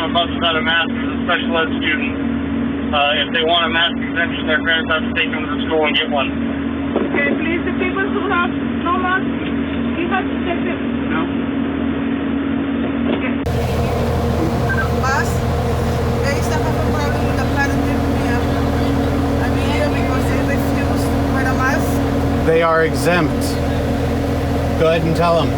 the bus without a mask is a special ed student. If they want a mask exemption, their parents have to take them to the school and get one. Okay, please, the people who have no mask, you have to take them. No. Okay. Bus, there is a problem with the parent here. I'm here because they refuse to wear a mask. They are exempt. Go ahead and tell them.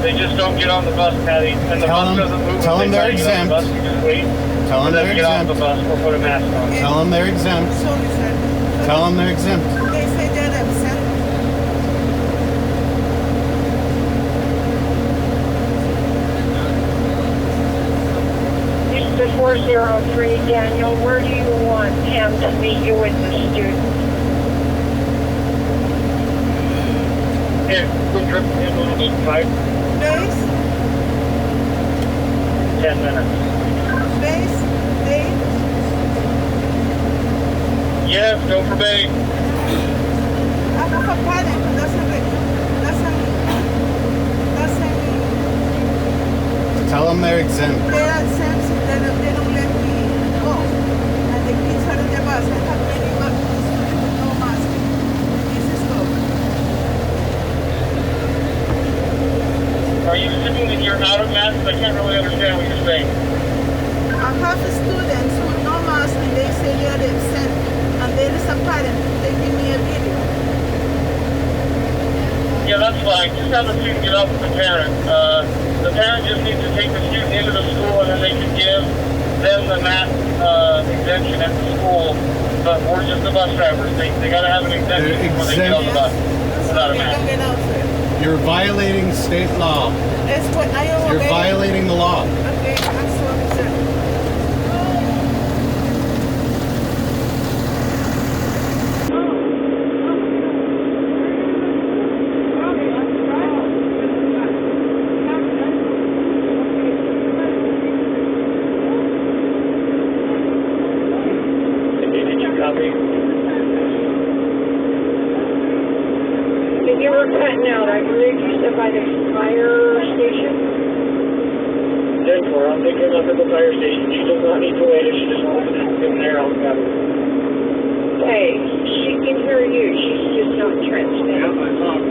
They just don't get on the bus, Patty. And the Tell bus them- doesn't move. tell if them they they're try to get on the exempt. bus, you just wait. Tell them for they're to get off exempt. the bus or put a mask on. Tell them they're exempt. Sorry, sir. Tell them they're exempt. They say they're absent. Mr. 403, Daniel, where do you want him to meet you with the student? Here, quick trip to ambulance, 5, Base, 10 minutes. base, they, Yes, go for Bay. I have a parent who doesn't, Tell them they're exempt. they are exempt, so they don't let me go. And the kids are in the bus. I have many students with no mask. This is go. Are you assuming that you're out of masks? I can't really understand what you're saying. I have students with no mask and they say they are exempt. And there is a parent taking me a video. Yeah, that's fine. Just have the student get up with the parent. The parent just needs to take the student into the school and then they can give them the mask exemption at the school. But we're just the bus drivers. They got to have an exemption They're before they get on the bus So without a they mask. can get out there. You're violating state law. That's what I You're obey. violating the law. Okay, I'm sorry, sir. Did you copy? And you were cutting out, I believe you said by the fire station? Therefore, I'm picking up at the fire station. She does not need to wait. If she just wants to get in there, I'll grab her. Hey, she can hear you, she's just not transmitting. I saw her.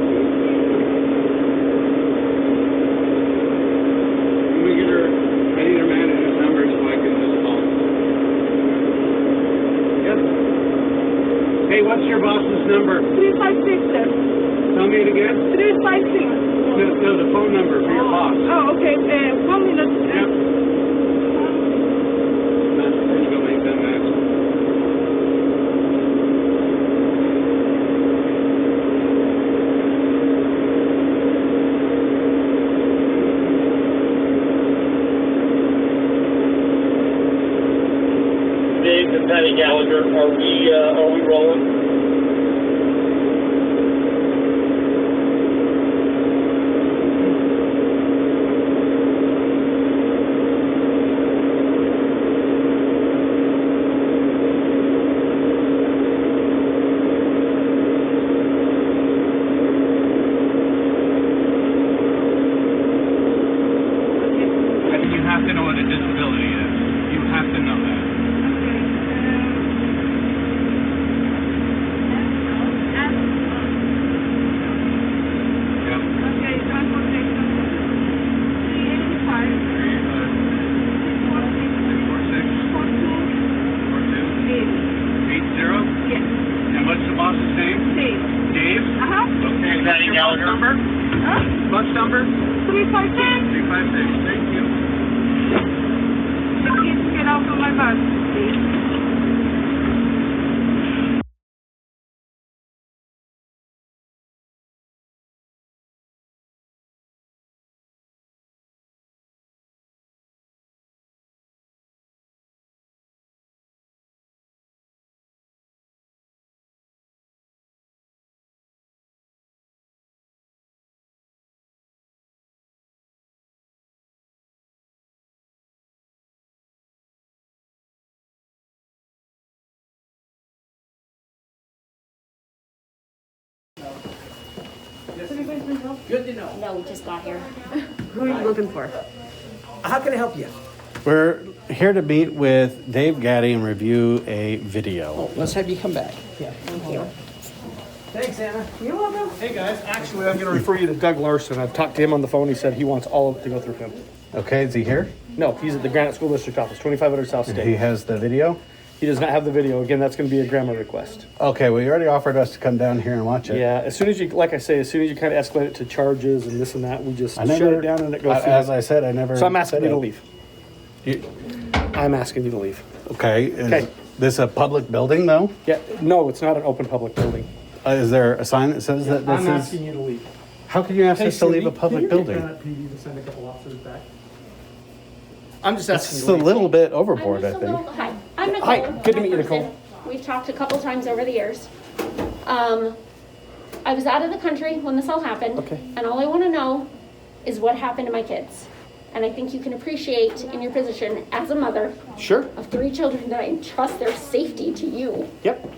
Can we get her? I need her manager's number so I can just call. Yep. Hey, what's your boss's number? 356, sir. Tell me it again. 356. No, the phone number for your boss. Oh, okay. 1 minute. Yep. There you go, make that match. Dave and Patty Gallagher, are we rolling? You have to know what a disability is. You have to know that. Okay, transportation. 385. 646-42-80. Yes. And what's the boss's name? Dave. Dave? Okay, Patty Gallagher. Number? Huh? Bus number? 356. 356. Thank you. The kids get out of my bus, please. No, we just got here. Who are you looking for? How can I help you? We're here to meet with Dave Gaddy and review a video. Let's have you come back. Yeah. Thank you. Thanks, Anna. You're welcome. Hey, guys. Actually, I'm going to refer you to Doug Larson. I've talked to him on the phone. He said he wants all of it to go through him. Okay, is he here? No, he's at the Granite School District office, 2500 South State. He has the video? He does not have the video. Again, that's going to be a grammar request. Okay, well, you already offered us to come down here and watch it. Yeah, as soon as you, like I say, as soon as you kind of escalate it to charges and this and that, we just shut it down and it goes through. As I said, I never. So I'm asking said you to it. leave. You- I'm asking you to leave. Okay, Okay. is this a public building, though? Yeah, no, it's not an open public building. Is there a sign that says that this I'm is? asking you to leave. How can you ask us to leave a public building? PD to send a couple officers back? I'm just asking It's you a to leave. little bit overboard, I I'm just a think. little, hi, I'm Nicole. Hi, good to meet you, MacPherson. Nicole. We've talked a couple times over the years. I was out of the country when this all happened. Okay. And all I want to know is what happened to my kids. And I think you can appreciate in your position as a mother Sure. of 3 children that I entrust their safety to you, Yep.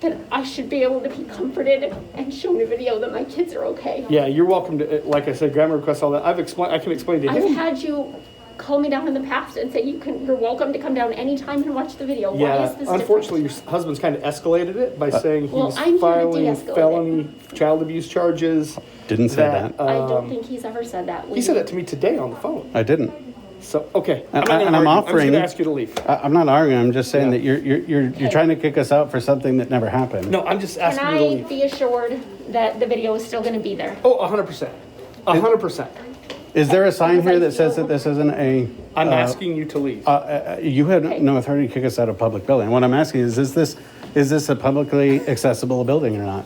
that I should be able to be comforted and shown a video that my kids are okay. Yeah, you're welcome to, like I said, grammar requests, all that. I can explain to I've him. had you call me down in the past and say you're welcome to come down anytime and watch the video. Why Yeah, is this unfortunately, different? your husband's kind of escalated it by saying Well, he's I'm here to filing de-escalate felony child abuse charges. Didn't say that. I don't think he's ever said that. He said that to me today on the phone. I didn't. So, okay. And not gonna I'm argue. I'm just offering- going to ask you to leave. I'm not arguing, I'm just saying Yeah. that you're trying to kick us out for something that never happened. No, I'm just Can asking you to I leave. be assured that the video is still going to be there? Oh, 100%. 100%. Is there a sign here that says that this isn't a? I'm asking you to leave. You had no authority to kick us out of a public building. What I'm asking is this a publicly accessible building or not?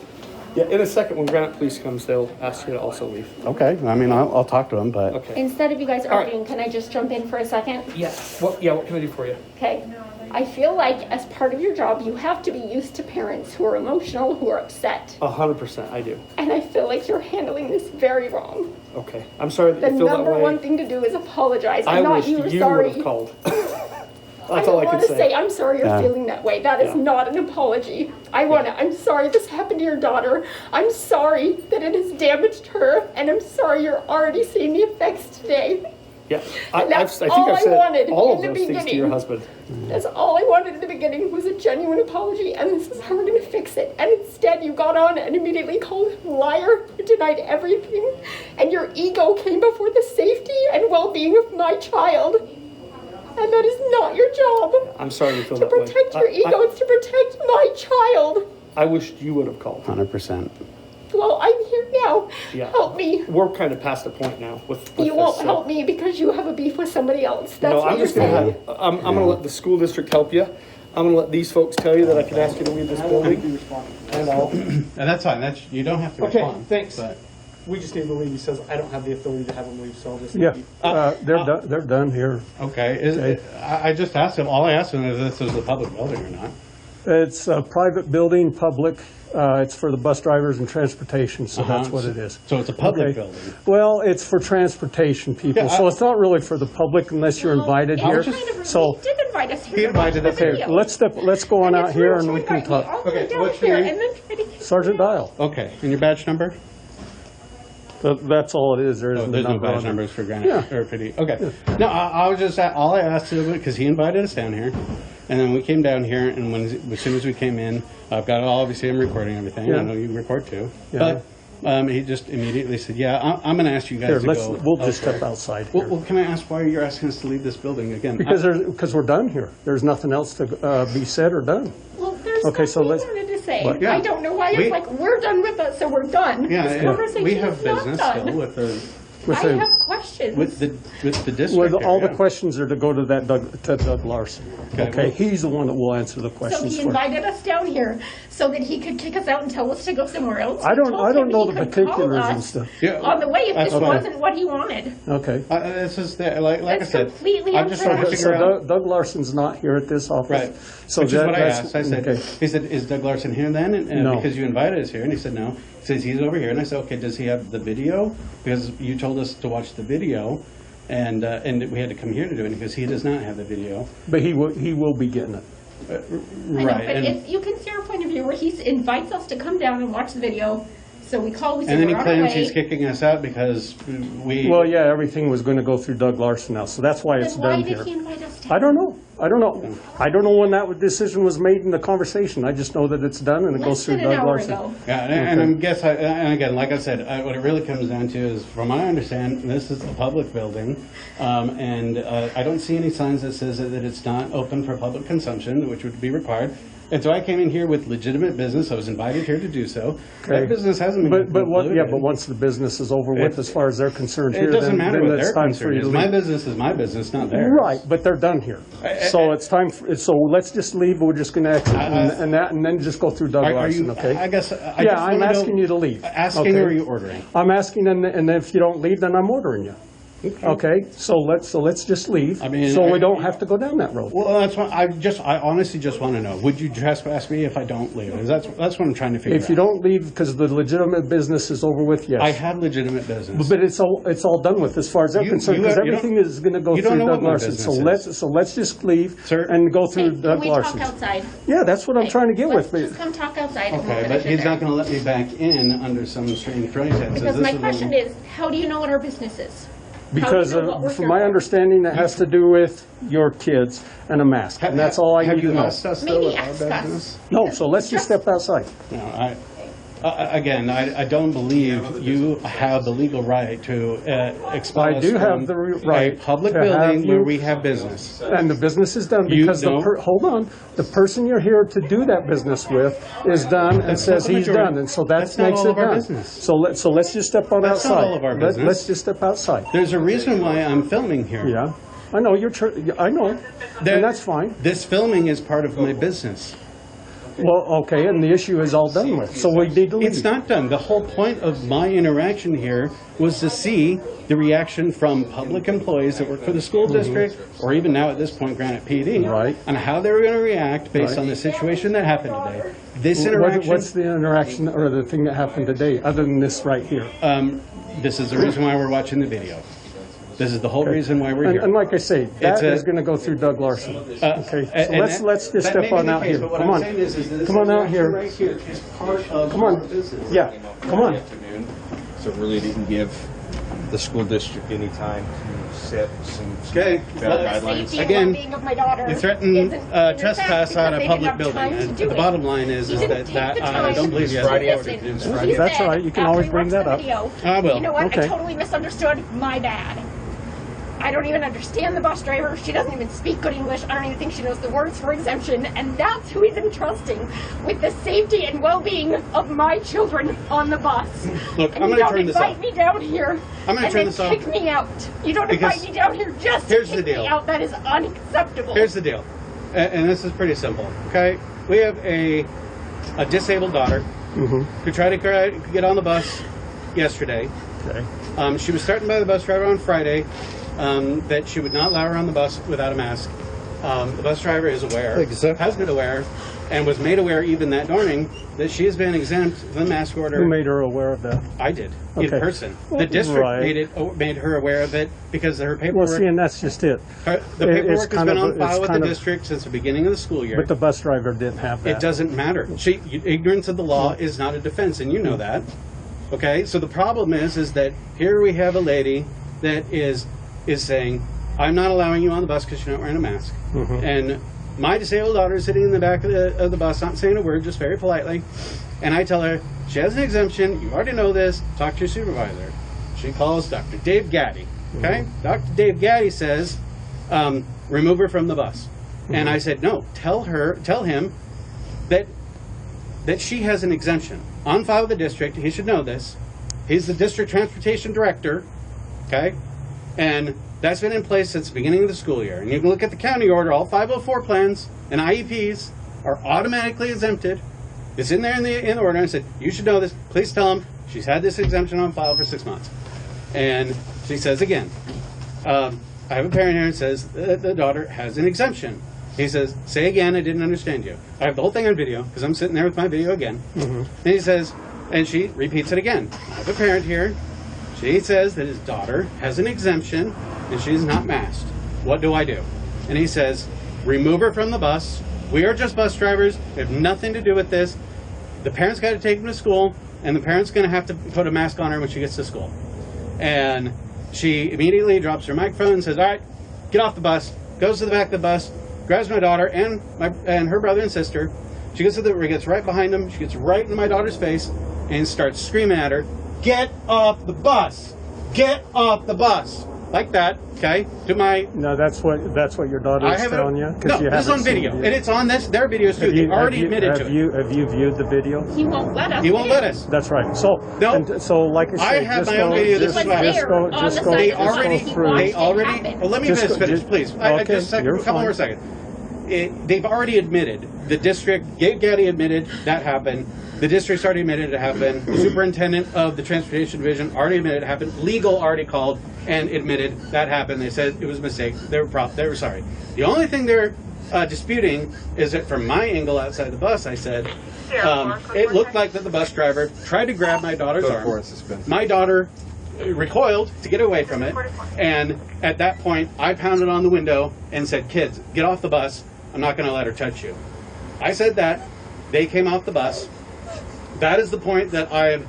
Yeah, in a second, when Granite Police comes, they'll ask you to also leave. Okay, I mean, I'll talk to them, but. Okay. Instead of you guys right. arguing, can I just jump in for a second? Yes. What can I do for you? Okay. I feel like as part of your job, you have to be used to parents who are emotional, who are upset. 100%, I do. And I feel like you're handling this very wrong. Okay. I'm sorry that The you feel that number way. one thing to do is apologize. I I'm not wish you're you sorry. would have called. I That's don't all I want can to say say. I'm sorry you're Yeah. feeling that way. That is Yeah. not an apology. I'm sorry this happened to your daughter. I'm sorry that it has damaged her, and I'm sorry you're already seeing the effects today. Yeah. And that's I think all I've I said wanted all of in the those things to your beginning. husband. That's all I wanted in the beginning was a genuine apology, and this is how we're gonna fix it. And instead, you got on and immediately called him a liar, denied everything, and your ego came before the safety and well-being of my child. And that is not your job. I'm sorry you feel To that way. protect your ego, it's to protect my child. I wished you would have called. 100%. Well, I'm here now. Yeah. Help me. We're kind of past the point now with You this, won't so- help me because you have a beef with somebody else. That's No, what I'm you're just gonna saying. I'm gonna let the school district help you. I'm gonna let these folks tell you that I can ask you to leave this building. And I'll. And that's fine, you don't have to Okay, respond. thanks. but- We just need to leave. He says I don't have the authority to have him leave, so I'll just. Yeah, leave. they're done here. Okay, I just asked him, all I asked him is if this was a public building or not. It's a private building, public. It's for the bus drivers and transportation, so that's what it is. So it's a public Okay. building. Well, it's for transportation people, Yeah, so it's not really for the public unless you're invited I here. was just- So, He did invite us here. He invited us here. let's go on out here and we can talk. Okay, what's your name? Sergeant Dial, Okay, and your badge number? that's all it is. There Oh, isn't a there's no number badge on it. numbers for Granite, Yeah. or PD. Okay. No, I was just, all I asked him, because he invited us down here, and then we came down here, and as soon as we came in, I've got obviously I'm recording everything. Yeah. I know you record too. Yeah. But he just immediately said, yeah, I'm going to ask you guys Here, to let's, go we'll just elsewhere. step outside Well, here. can I ask why you're asking us to leave this building again? Because we're done here. There's nothing else to be said or done. Well, there's Okay, so something let's- I wanted to say. What? Yeah. I don't know why it's We- like we're done with it, so we're done. Yeah, This yeah. conversation We have is not business done. still with the With I the- have questions. with the district. Well, all the here, questions are to go to Doug Larson. Okay, Okay, well- he's the one that will answer the So questions he for you. invited us down here so that he could kick us out and tell us to go somewhere else. I don't know He the could call particulars and us stuff. Yeah, on the way if that's this fine. wasn't what he wanted. Okay. This is like I That's said. completely I'm just trying to unfair. figure So out. Doug Larson's not here at this office. Right. So Which is what I that's- asked. I said, okay. he said, is Doug Larson here then? And No. because you invited us here. And he said, no. He says, he's over here. And I said, okay, does he have the video? Because you told us to watch the video. And we had to come here to do it because he does not have the video. But he will be getting it. I know, Right. but And if you can see our point of view where he invites us to come down and watch the video, So we called, we said And then we're he on our claims he's way. kicking us out because we... Well, yeah, everything was going to go through Doug Larson now, so that's why it's Then why done did here. he invite us to? I don't know. I don't know. I don't know when that decision was made in the conversation. I just know that it's done and it goes Less through than an Doug hour Larson. ago. Yeah, and again, like I said, what it really comes down to is, from what I understand, this is a public building, and I don't see any signs that says that it's not open for public consumption, which would be required. And so I came in here with legitimate business. I was invited here to do so. Okay. That business hasn't been concluded. But once the business is over with, as far as they're concerned It here, doesn't then matter what it's their time for concern you to is. leave. My business, not theirs. Right, but they're done here. So it's time, so let's just leave, we're just going to exit, and then just go through Doug Are Larson, you, okay? I guess, Yeah, I'm asking you to leave. Asking, okay? or are you ordering? I'm asking, and if you don't leave, then I'm ordering you. Okay, so let's just leave, I mean, so we don't have to go down that road. Well, that's what I honestly just want to know. Would you trespass me if I don't leave? That's what I'm trying to figure out. If you don't leave because the legitimate business is over with, yes. I have legitimate business. But it's all done with as far as they're concerned, because everything is going to go you don't through know Doug what my Larson. business So let's just leave Sir? and go through Hey, Doug can we Larson. talk outside? Yeah, that's what I'm trying to get Let's with. just come talk outside. and we'll Okay, finish but it he's there. not going to let me back in under some strange pretenses. Because This my is question what- is, how do you know what our business is? Because How do you know what we're from here my for? understanding, that has to do with your kids and a mask, and that's all I Have need to you know. asked us Maybe though what our ask us. business? No, so let's just step outside. No, again, I don't believe you have the legal right to expel I us do have from the right a public to have building where you- we have business. And the business is done You because don't- hold on, the person you're here to do that business with is done and That's says not the he's majority. done, and so that That's not makes all it of our done. business. So let's just step on That's not outside. all of our business. Let's just step outside. There's a reason why I'm filming here. Yeah, I know I know, There- and that's fine. This filming is part of my business. Well, okay, and the issue is all done with, so we need to leave. It's not done. The whole point of my interaction here was to see the reaction from public employees that work for the school district, or even now at this point, Granite PD, Right. on how they were going to react based Right. on the situation that happened today. This interaction, What's the interaction or the thing that happened today, other than this right here? this is the reason why we're watching the video. This is the whole reason why we're here. And like I say, that a- is going to go through Doug Larson. Okay, so and let's just that may step be on the out case, here. but what Come I'm on, saying is that this come on out interaction here. right here is part of Come on. our business. Yeah, come on. Afternoon, so it really didn't give the school district any time to set some Okay. better guidelines. Safety and Again, well-being of my daughter You threaten isn't in effect trespass on because a they public didn't have building. time to And do the it. bottom line is He that didn't take the I time don't believe to you have Friday the listen. afternoon. He That's said all right. You can after always he bring watched that the up. video, I will. You know what? Okay. I totally misunderstood. My bad. I don't even understand the bus driver. She doesn't even speak good English. I don't even think she knows the words for exemption. And that's who he's entrusting with the safety and well-being of my children on the bus. Look, and I'm you gonna don't turn this invite off. me down here I'm gonna and turn then this off. kick me out. You don't Because invite me down here just to here's the kick me deal. out. That is unacceptable. Here's the deal, and this is pretty simple. Okay, we have a disabled daughter who tried to get on the bus yesterday. Okay. She was threatened by the bus driver on Friday that she would not allow her on the bus without a mask. The bus driver is aware, has been aware, and was made aware even that morning that she has been exempt from the mask order. Who made her aware of that? I did, in Okay. person. Well, The district right. made her aware of it because her Well, paperwork. see, and that's just it. The it's paperwork has kind been of- on it's file with the kind of- district since the beginning of the school year. But the bus driver didn't have that. It doesn't matter. Ignorance of the law is not a defense, and you know that. Okay, so the problem is that here we have a lady that is saying, "I'm not allowing you on the bus because you're not wearing a mask," and my disabled daughter is sitting in the back of the bus, not saying a word, just very politely, and I tell her she has an exemption. You already know this. Talk to your supervisor. She calls Dr. Dave Gaddy. Okay, Dr. Dave Gaddy says, "Remove her from the bus," and I said, "No, tell him that she has an exemption on file with the district. He should know this. He's the district transportation director, okay? And that's been in place since the beginning of the school year. And you can look at the county order, all 504 plans and IEPs are automatically exempted. It's in there in the order. I said, you should know this. Please tell him she's had this exemption on file for 6 months. And she says again, I have a parent here and says the daughter has an exemption. He says, say again, I didn't understand you. I have the whole thing on video because I'm sitting there with my video again. And he says, and she repeats it again. I have a parent here. She says that his daughter has an exemption and she's not masked. What do I do? And he says, remove her from the bus. We are just bus drivers. We have nothing to do with this. The parents got to take them to school. and the parent's going to have to put a mask on her when she gets to school. And she immediately drops her microphone and says, all right, get off the bus, goes to the back of the bus, grabs my daughter and her brother and sister. She gets right behind them. She gets right in my daughter's face and starts screaming at her, get off the bus, get off the bus. Like that, okay? No, that's what your daughter is telling you? No, this is on video, and it's on their videos too. They already admitted to it. Have you viewed the video? He won't let us. He won't let us. That's right. So, like I said, I have my own video. This is why They already. Well, let me finish, please. Just a couple more seconds. They've already admitted. The district, Gabe Gaddy admitted that happened. The district's already admitted it happened. The superintendent of the transportation division already admitted it happened. Legal already called and admitted that happened. They said it was a mistake. They were sorry. The only thing they're disputing is that from my angle outside the bus, I said it looked like that the bus driver tried to grab my daughter's arm. My daughter recoiled to get away from it, and at that point, I pounded on the window and said, "Kids, get off the bus. I'm not going to let her touch you." I said that. They came off the bus. That is the point that I've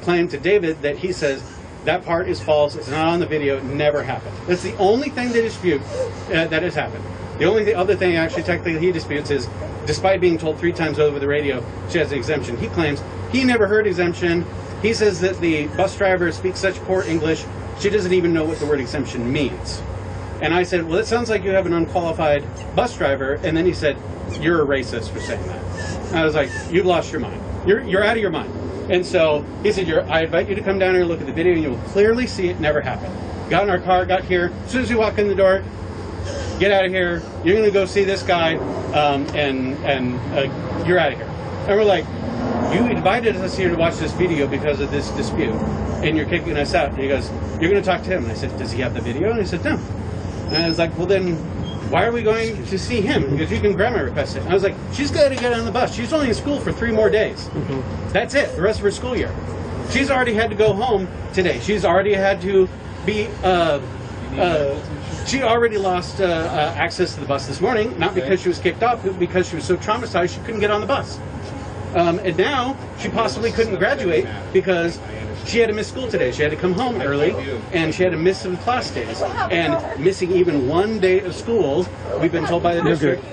claimed to David that he says that part is false. It's not on the video. It never happened. That's the only thing they dispute that has happened. The only other thing actually technically he disputes is, despite being told 3 times over the radio she has an exemption, he claims he never heard exemption. He says that the bus driver speaks such poor English, she doesn't even know what the word exemption means. And I said, well, it sounds like you have an unqualified bus driver. And then he said, you're a racist for saying that. And I was like, you've lost your mind. You're out of your mind. And so he said, I invite you to come down here and look at the video, and you will clearly see it never happened. Got in our car, got here. As soon as we walk in the door, get out of here. You're going to go see this guy, and you're out of here. And we're like, you invited us here to watch this video because of this dispute, and you're kicking us out. And he goes, you're going to talk to him. And I said, does he have the video? And he said, no. And I was like, well, then why are we going to see him? Because you can grandma request it. And I was like, she's got to get on the bus. She's only in school for 3 more days. That's it, the rest of her school year. She's already had to go home today. She's already had to be, she already lost access to the bus this morning, not because she was kicked off, but because she was so traumatized she couldn't get on the bus. And now she possibly couldn't graduate because she had to miss school today. She had to come home early, and she had to miss some class days. And missing even 1 day of school, we've been told by the district,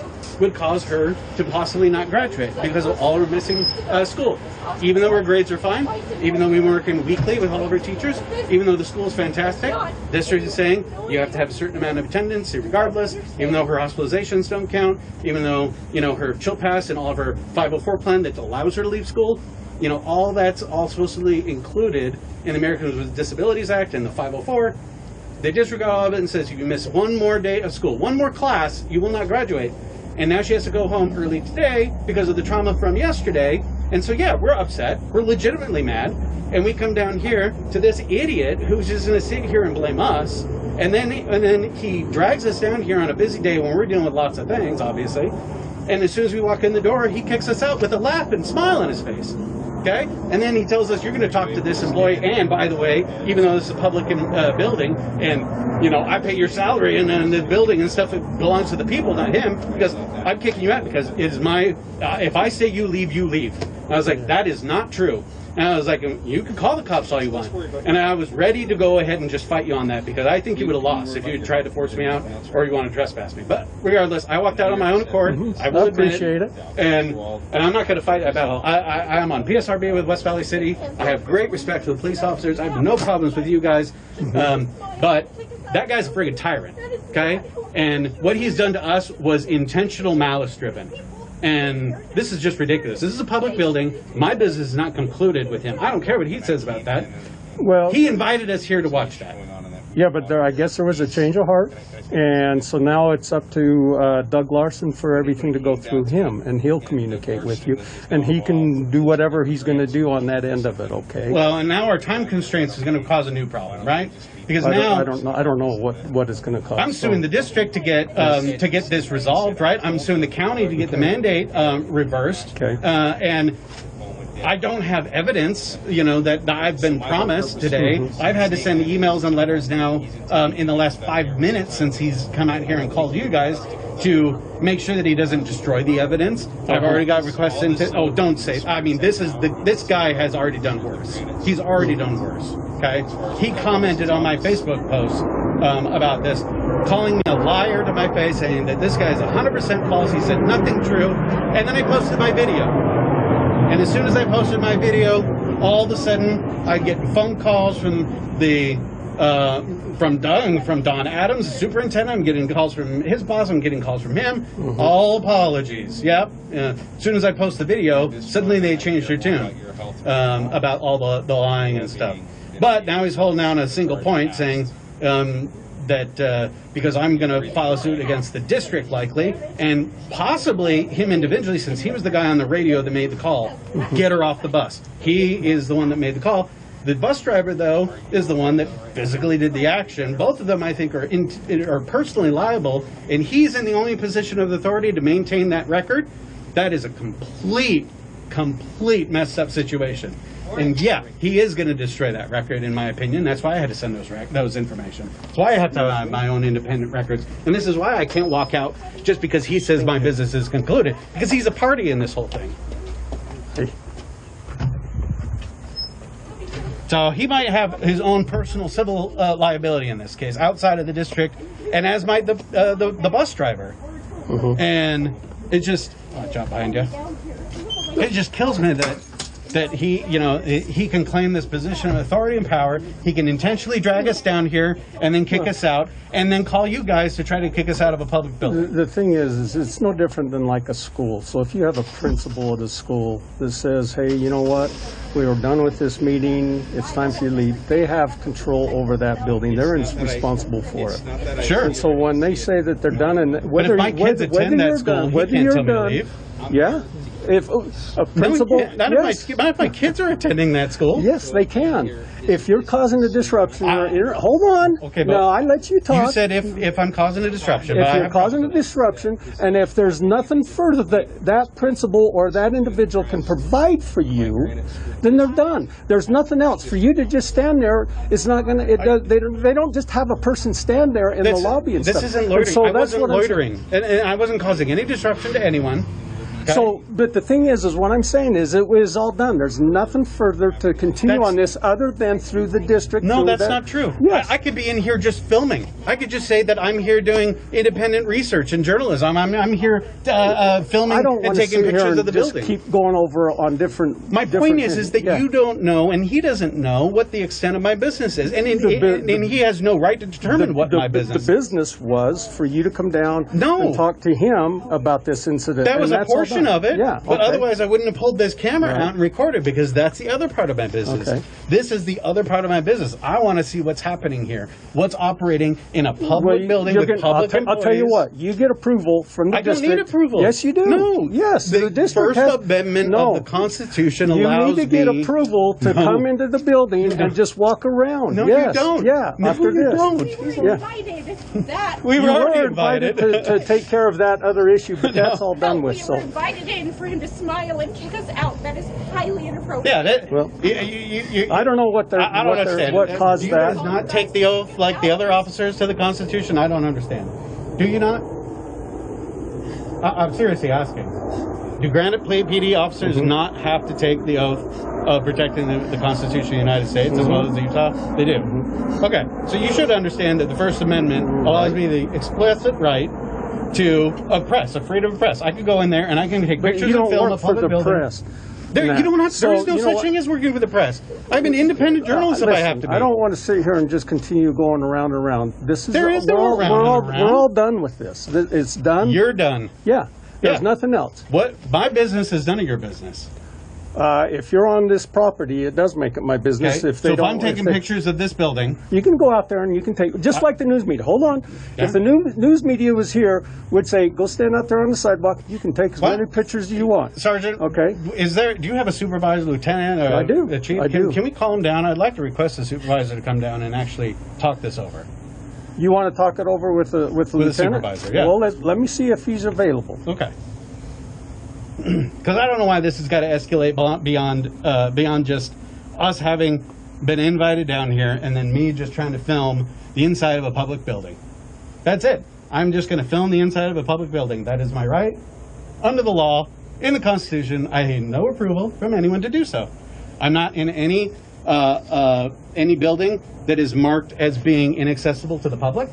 would cause her to possibly not graduate because of all her missing school. Even though her grades are fine, even though we're working weekly with all of our teachers, even though the school is fantastic, the district is saying you have to have a certain amount of attendance regardless, even though her hospitalizations don't count, even though, her chill pass and all of her 504 plan that allows her to leave school, all that's all supposed to be included in the Americans with Disabilities Act and the 504. They disregard all of it and says if you miss 1 more day of school, 1 more class, you will not graduate. And now she has to go home early today because of the trauma from yesterday. And so, yeah, we're upset. We're legitimately mad. And we come down here to this idiot who's just going to sit here and blame us. And then he drags us down here on a busy day when we're dealing with lots of things, obviously. And as soon as we walk in the door, he kicks us out with a laugh and smile on his face. Okay? And then he tells us, you're going to talk to this employee. And, by the way, even though this is a public building, and, I pay your salary and the building and stuff belongs to the people, not him, because I'm kicking you out because it is my, if I say you leave, you leave. And I was like, that is not true. And I was like, you can call the cops all you want. And I was ready to go ahead and just fight you on that because I think you would have lost if you had tried to force me out or you want to trespass me. But regardless, I walked out on my own accord. I will appreciate it. And I'm not going to fight that battle. I am on PSRB with West Valley City. I have great respect for the police officers. I have no problems with you guys. But that guy's a friggin' tyrant, okay? And what he's done to us was intentional malice driven. And this is just ridiculous. This is a public building. My business is not concluded with him. I don't care what he says about that. Well, he invited us here to watch that. Yeah, but I guess there was a change of heart. And so now it's up to Doug Larson for everything to go through him, and he'll communicate with you, and he can do whatever he's going to do on that end of it, okay? Well, and now our time constraints is going to cause a new problem, right? Because now I don't know what is going to cause. I'm suing the district to get this resolved, right? I'm suing the county to get the mandate reversed. Okay. And I don't have evidence, that I've been promised today. I've had to send emails and letters now in the last 5 minutes since he's come out here and called you guys to make sure that he doesn't destroy the evidence. I've already got requests into. Oh, don't say. I mean, this guy has already done worse. He's already done worse. Okay, he commented on my Facebook post about this, calling me a liar to my face, saying that this guy is 100% false. He said nothing true, and then I posted my video. And as soon as I posted my video, all of a sudden I get phone calls from the from Don Adams, the superintendent. I'm getting calls from his boss. I'm getting calls from him. All apologies. Yep. As soon as I post the video, suddenly they changed their tune about all the lying and stuff. But now he's holding down a single point, saying that because I'm going to file a suit against the district likely, and possibly him individually, since he was the guy on the radio that made the call, get her off the bus. He is the one that made the call. The bus driver, though, is the one that physically did the action. Both of them, I think, are personally liable, and he's in the only position of authority to maintain that record. That is a complete messed up situation. And yeah, he is going to destroy that record, in my opinion. That's why I had to send those information. That's why I have to have my own independent records. And this is why I can't walk out just because he says my business is concluded, because he's a party in this whole thing. So he might have his own personal civil liability in this case, outside of the district, and as might the bus driver. And it just, I'll jump behind you. It just kills me that he, he can claim this position of authority and power. He can intentionally drag us down here and then kick us out, and then call you guys to try to kick us out of a public building. The thing is it's no different than like a school. So if you have a principal at a school that says, hey, you know what, we are done with this meeting, it's time for you to leave, they have control over that building. They're responsible for it. Sure. And so when they say that they're done, and whether but if my kids attend that school, he can't tell me to leave. Yeah. If a principal, not if my kids are attending that school. Yes, they can. If you're causing a disruption, hold on. Okay, but no, I let you talk. You said if I'm causing a disruption. If you're causing a disruption, and if there's nothing further that principal or that individual can provide for you, then they're done. There's nothing else for you to just stand there. It's not going to. They don't just have a person stand there in the lobby and stuff. This isn't loitering. So I wasn't loitering, and I wasn't causing any disruption to anyone. Okay. So, but the thing is what I'm saying is it was all done. There's nothing further to continue on this other than through the district. No, that's not true. Yes. I could be in here just filming. I could just say that I'm here doing independent research and journalism. I'm here filming and taking pictures of the building. Keep going over on different. My point is that you don't know, and he doesn't know what the extent of my business is, and he has no right to determine what my business is. The business was for you to come down and talk to him about this incident. That was a portion of it, but otherwise I wouldn't have pulled this camera out and recorded, because that's the other part of my business. Okay. This is the other part of my business. I want to see what's happening here, what's operating in a public building with public employees. I'll tell you what, you get approval from the district. I don't need approval. Yes, you do. No. Yes, the district First Amendment of the Constitution allows me. You need to get approval to come into the building and just walk around. No, yes. you don't. Yeah, no, after you this. don't. We were invited. That. We were already invited to take care of that other issue, but that's all done with. We were invited in for him to smile and kick us out. That is highly inappropriate. Yeah, I don't know what caused do you that. guys not take the oath like the other officers to the Constitution? I don't understand. Do you not? I'm seriously asking. Do Granite PD officers not have to take the oath of protecting the Constitution of the United States as well as Utah? They do. Okay, so you should understand that the First Amendment allows me the explicit right to a press, a freedom of press. I could go in there and I can take pictures and film a public building. Press. You don't have. There is no such thing as working for the press. I'm an independent journalist if I have to be. I don't want to sit here and just continue going around and around. This is there is no around and around. We're all done with this. It's done. You're done. Yeah. There's nothing else. What my business is none of your business. If you're on this property, it does make it my business. Okay. If I'm taking pictures of this building, you can go out there and you can take, just like the news media. Hold on. Yeah. If the news media was here, would say, go stand out there on the sidewalk. You can take as many pictures as you want. Sergeant. Okay. Do you have a supervisor, lieutenant, or I do. a chief? I do. Can we call him down? I'd like to request a supervisor to come down and actually talk this over. You want to talk it over with the lieutenant? A supervisor, yeah. Well, let me see if he's available. Okay. Because I don't know why this has got to escalate beyond just us having been invited down here and then me just trying to film the inside of a public building. That's it. I'm just going to film the inside of a public building. That is my right under the law, in the Constitution. I need no approval from anyone to do so. I'm not in any building that is marked as being inaccessible to the public.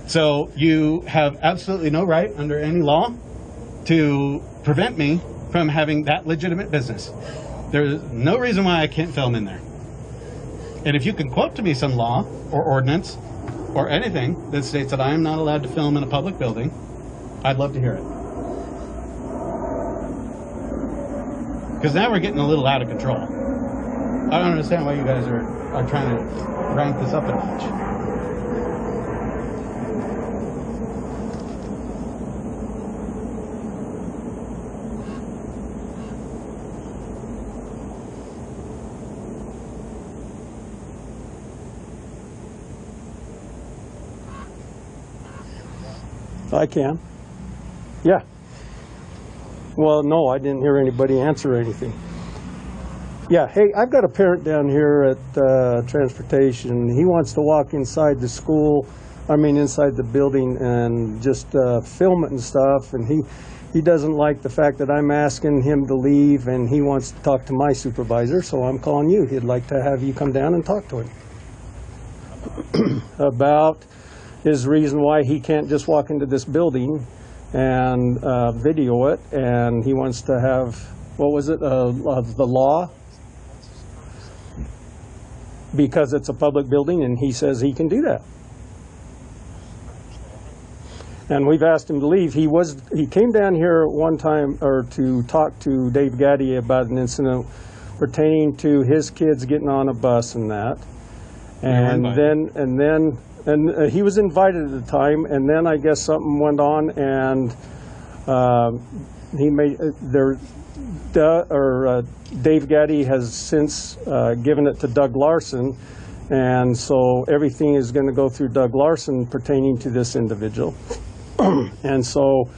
So you have absolutely no right under any law to prevent me from having that legitimate business. There's no reason why I can't film in there. And if you can quote to me some law or ordinance or anything that states that I am not allowed to film in a public building, I'd love to hear it. Because now we're getting a little out of control. I don't understand why you guys are trying to rank this up a notch. I can. Yeah. Well, no, I didn't hear anybody answer anything. Yeah, hey, I've got a parent down here at transportation. He wants to walk inside the school, inside the building and just film it and stuff. And he doesn't like the fact that I'm asking him to leave, and he wants to talk to my supervisor, so I'm calling you. He'd like to have you come down and talk to him about his reason why he can't just walk into this building and video it, and he wants to have, what was it, the law? Because it's a public building, and he says he can do that. And we've asked him to leave. He came down here one time to talk to Dave Gaddy about an incident pertaining to his kids getting on a bus and that. And he was invited at the time, and then I guess something went on, and Dave Gaddy has since given it to Doug Larson, and so everything is going to go through Doug Larson pertaining to this individual. And so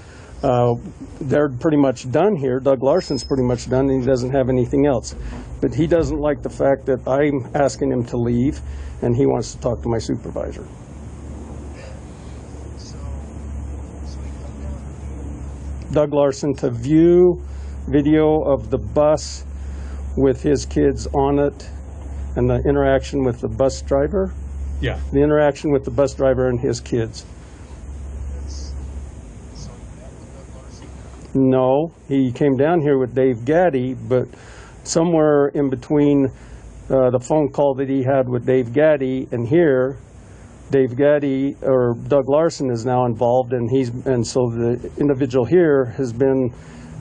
they're pretty much done here. Doug Larson's pretty much done, and he doesn't have anything else. But he doesn't like the fact that I'm asking him to leave, and he wants to talk to my supervisor. Doug Larson to view video of the bus with his kids on it and the interaction with the bus driver. Yeah. The interaction with the bus driver and his kids. No, he came down here with Dave Gaddy, but somewhere in between the phone call that he had with Dave Gaddy and here, Dave Gaddy or Doug Larson is now involved, and so the individual here has been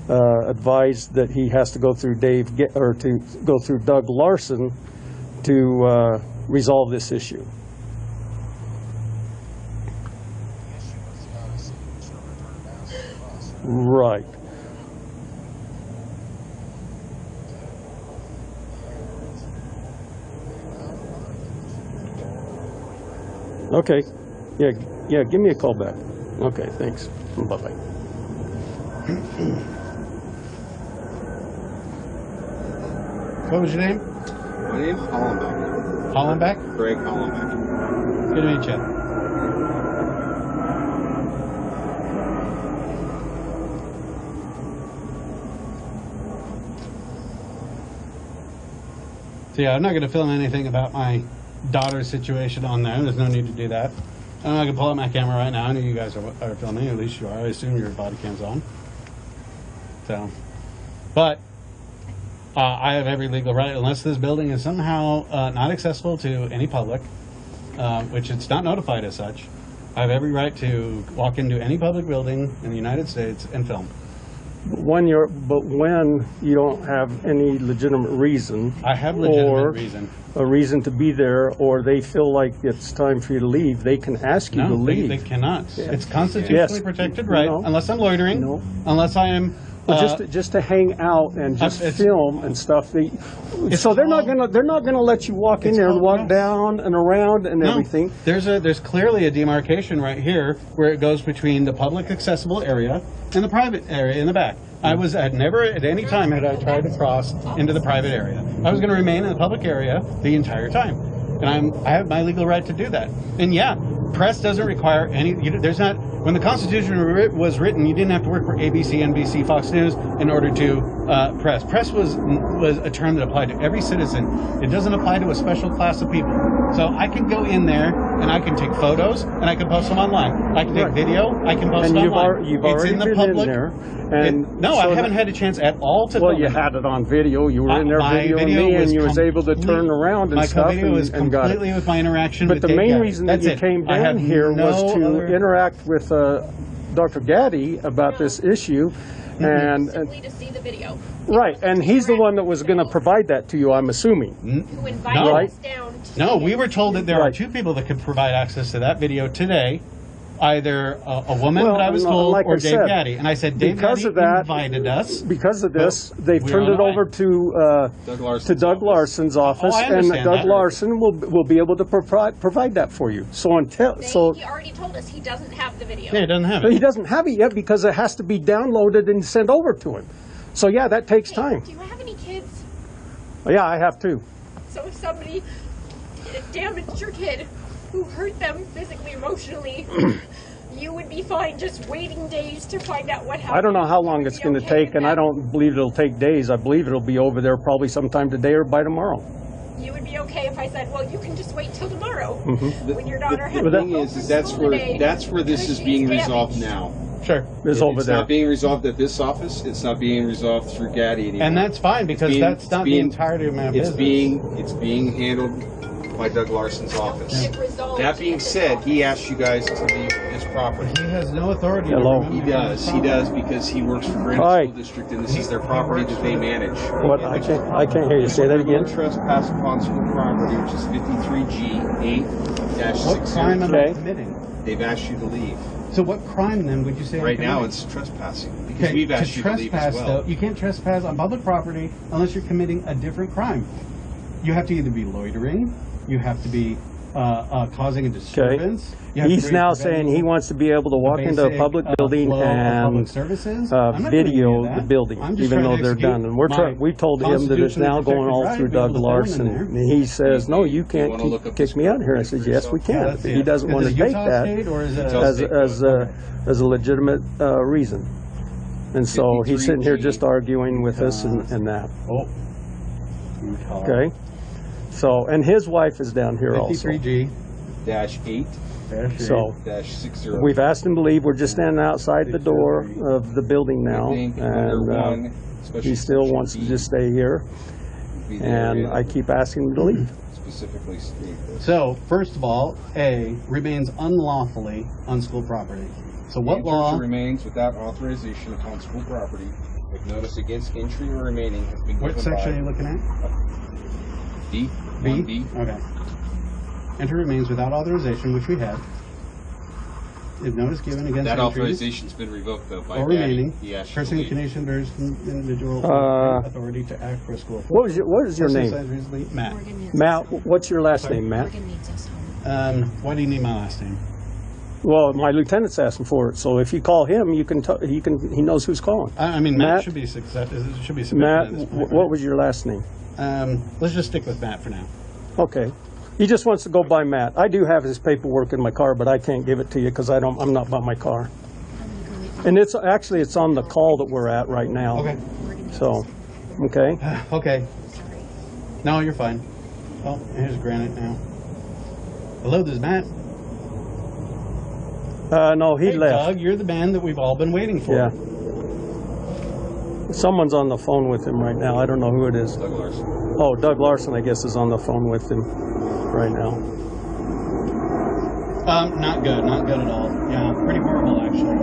advised that he has to go through Doug Larson to resolve this issue. Right. Okay. Yeah, give me a call back. Okay, thanks. Bye-bye. What was your name? My name's Hollenbeck. Hollenbeck? Greg Hollenbeck. Good to meet you. So yeah, I'm not going to film anything about my daughter's situation on there. There's no need to do that. I'm not going to pull out my camera right now. I know you guys are filming. At least you are. I assume your body cam's on. So, but I have every legal right, unless this building is somehow not accessible to any public, which it's not notified as such. I have every right to walk into any public building in the United States and film. But when you don't have any legitimate reason, I have legitimate reason. A reason to be there, or they feel like it's time for you to leave, they can ask you to leave. No, they cannot. Yeah. It's constitutionally protected right, unless I'm loitering, unless I am... just to hang out and just film and stuff. They're not gonna let you walk in there and walk down and around and everything. There's clearly a demarcation right here where it goes between the public accessible area and the private area in the back. I never at any time had I tried to cross into the private area. I was going to remain in the public area the entire time, and I have my legal right to do that. And yeah, press doesn't require any. There's not. When the Constitution was written, you didn't have to work for ABC, NBC, Fox News in order to press. Press was a term that applied to every citizen. It doesn't apply to a special class of people. So I can go in there and I can take photos and I can post them online. I can take video. I can post And it you've online. you've It's already in the been public. in there. And No, I haven't had a chance at all to. Well, film you it. had it on video. You were in there My videoing video me, and was you was able to turn complete- around and my stuff video was and got it. completely with my interaction But with the Dave main Gaddy. reason that That's you it. came I down have here was no to other- interact with Dr. Gaddy about this issue, and Simply to see the video. right, and he's the one that was going to provide that to you, I'm assuming. Who invited No. us down to No, see we it. were told that there are Right. two people that could provide access to that video today. Either a woman Well, that I was no, told like or I Dave said, Gaddy. And I said, Dave because Gaddy of that- invited us. Because of this, they've we turned were it over to Doug Larson's office, I and understand Doug that. Larson will be able to provide that for you. So He already told us he doesn't have the video. Yeah, it doesn't have he it. doesn't have it yet because it has to be downloaded and sent over to him. So yeah, that takes Hey, time. do you have any kids? Yeah, I have too. So if somebody damaged your kid, who hurt them physically, emotionally, you would be fine just waiting days to find out what happened. I don't know how long it's going to take, and I don't believe it'll take days. I believe it'll be over there probably sometime today or by tomorrow. You would be okay if I said, well, you can just wait till tomorrow Mm-hmm. when your daughter has The to thing go is for that's school today where this because is being she's resolved damaged. now. Sure. It's over It's there. not being resolved at this office. It's not being resolved through Gaddy anymore. And that's fine because that's not the entirety of my business. It's being handled by Doug Larson's office. It resolved That being at this said, he office. asked you guys to leave his property. He has no authority. Hello. To remove He me from does. his He property. does because he works for Granite Hi. School District, and this is their property that they manage. What? I can't hear you. Say that again. Trespass upon school property, which is 53G What crime 8-6. am I Okay. committing? They've asked you to leave. So what crime then would you say? I'm Right now, committing? it's trespassing because Okay, we've asked you to leave trespass, as well. though, you can't trespass on public property unless you're committing a different crime. You have to either be loitering, you have to be causing a disturbance. You have to He's be now preventing saying he wants to be able to walk into a basic, public building flow of public and services. I'm not doing any video of that. the building, I'm just even trying though to they're execute done. And we told him that it's now going all through Doug Larson. And he says, no, you can't wanna look up kick this me out here. I said, yes, we can. Let's see He it. doesn't Is want it to take Utah that State or is it as a legitimate reason. And so he's sitting here just arguing with us and that. Oh. Utah. Okay? So, and his wife is down here also. 53G. -8 So, -60. we've asked him to leave. We're just standing outside the door of the building now, and he still wants to just stay here. And I keep asking him to leave. specifically state this. So, first of all, A, remains unlawfully on school property. So what Enters law? or remains without authorization upon school property, if notice against entry or remaining has been What given section are you by looking at? D, B? 1B. Okay. Enter remains without authorization, which we have. If notice given against That entry authorization's been revoked though by or Gaddy. remaining, He asked you to person leave. condition bears individual authority to act for a school. What is your name? Exercise reasonably- Matt. Matt, what's your last name, Matt? Why do you need my last name? Well, my lieutenant's asking for it, so if you call him, he knows who's calling. I mean, Matt, Matt? should be submitted Matt, at this point, what was your last name? let's just stick with Matt for now. Okay. He just wants to go by Matt. I do have his paperwork in my car, but I can't give it to you because I'm not by my car. And it's on the call that we're at right now. Okay. So, okay. Okay. No, you're fine. Oh, here's Granite now. Hello, this is Matt. No, he Hey, left. Doug, you're the man that we've all been waiting for. Yeah. Someone's on the phone with him right now. I don't know who it is. Doug Larson. Oh, Doug Larson, I guess, is on the phone with him right now. Not good. Not good at all. Yeah, pretty horrible, actually.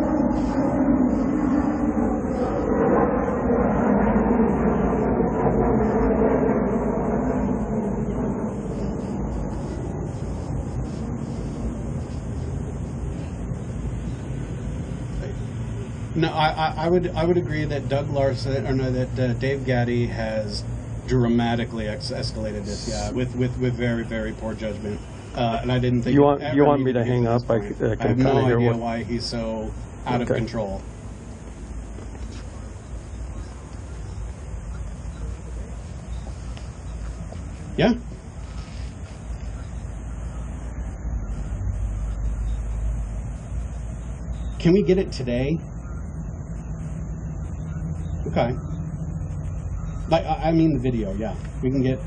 No, I would agree that Doug Larson, or no, that Dave Gaddy has dramatically escalated this. Yeah, with very, very poor judgment. And I didn't think You it want- ever you want me needed to hang get up? this I point. can I have kinda no hear idea what- why he's so out of Okay. control. Yeah. can we get it today? Okay. Like, I mean the video, yeah. We can get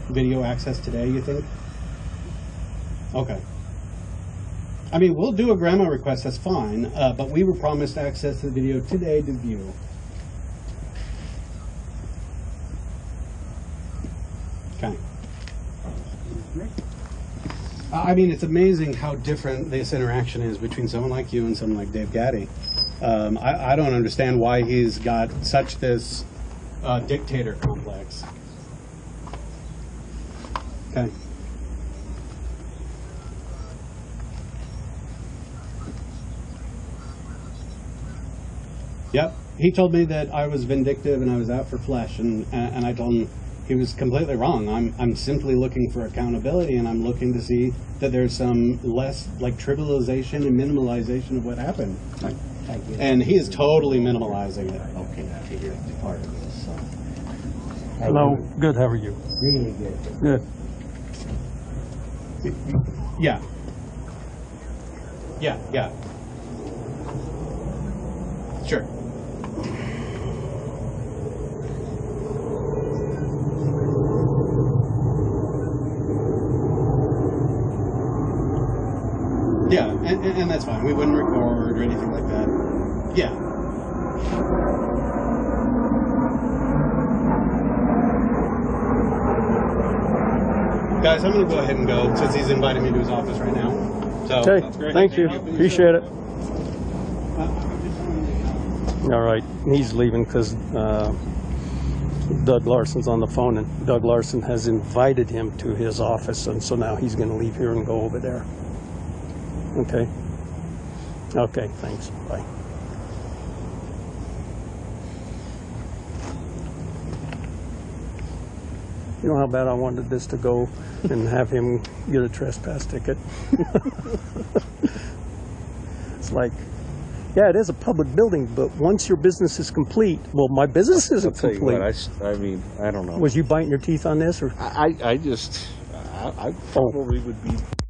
video access today, you think? Okay. I mean, we'll do a grandma request, that's fine, but we were promised access to the video today to view. Okay. I mean, it's amazing how different this interaction is between someone like you and someone like Dave Gaddy. I don't understand why he's got such this dictator complex. Okay. Yep. He told me that I was vindictive and I was out for flesh, and I told him he was completely wrong. I'm simply looking for accountability, and I'm looking to see that there's some less like trivialization and minimalization of what happened. And he is totally minimalizing it. Okay, you're part of this. So. Hello, good, how are you? Really good. Good. Yeah. Yeah, yeah. Sure. Yeah, and that's fine. We wouldn't record or anything like that. Yeah. Guys, I'm going to go ahead and go since he's invited me to his office right now. So, Okay, thank you. Appreciate it. All right, he's leaving because Doug Larson's on the phone, and Doug Larson has invited him to his office, and so now he's going to leave here and go over there. Okay. Okay, thanks. Bye. You know how bad I wanted this to go and have him get a trespass ticket? It's like, yeah, it is a public building, but once your business is complete, well, my business isn't I'll tell you complete. what, I mean, I don't know. Was you biting your teeth on this, or? I probably would be